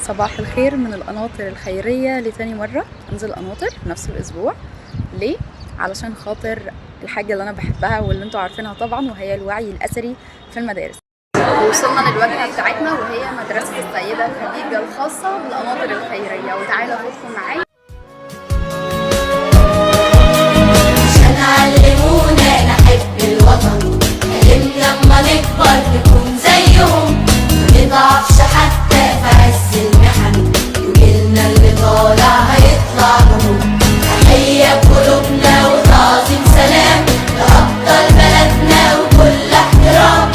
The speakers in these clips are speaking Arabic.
صباح الخير من القناطر الخيرية لتاني مرة انزل قناطر نفس الاسبوع. ليه؟ علشان خاطر الحاجة اللي انا بحبها واللي انتوا عارفينها طبعا، وهي الوعي الاثري في المدارس. وصلنا للواجهة بتاعتنا وهي مدرسة السيدة خديجة الخاصة بالقناطر الخيرية، وتعالوا خدكم معايا. عشان علمونا نحب الوطن، حلمنا اما نكبر نكون زيهم، منضعفش حتى في عز المحن، وجيلنا اللي طالع هيطلع نجوم. تحية بقلوبنا وتعظيم سلام لأبطال بلدنا وكل احترام.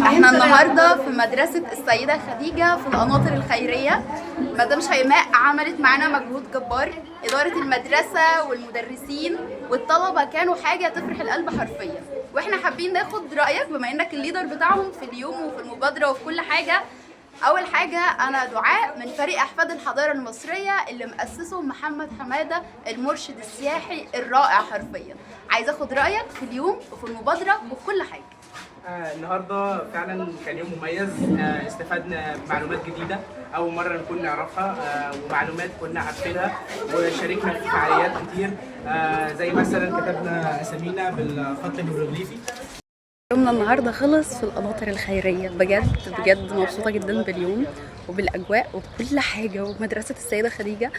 احنا النهارده في مدرسة السيدة خديجة في القناطر الخيرية. مدام شيماء عملت معانا مجهود جبار، إدارة المدرسة والمدرسين والطلبة كانوا حاجة تفرح القلب حرفيا. واحنا حابين ناخد رأيك بما انك الليدر بتاعهم في اليوم وفي المبادرة وفي كل حاجة. أول حاجة أنا دعاء من فريق أحفاد الحضارة المصرية اللي مؤسسه محمد حمادة المرشد السياحي الرائع حرفيا. عايزة أخد رأيك في اليوم وفي المبادرة وفي كل حاجة. النهارده فعلا كان يوم مميز. استفدنا معلومات جديده اول مره نكون نعرفها، ومعلومات كنا عارفينها، وشاركنا في فعاليات كتير، زي مثلا كتبنا اسامينا بالخط الهيروغليفي. يومنا النهارده خلص في القناطر الخيريه، بجد بجد مبسوطه جدا باليوم وبالاجواء وبكل حاجه. ومدرسه السيده خديجه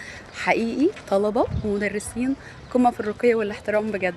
حقيقي طلبه ومدرسين قمه في الرقي والاحترام بجد.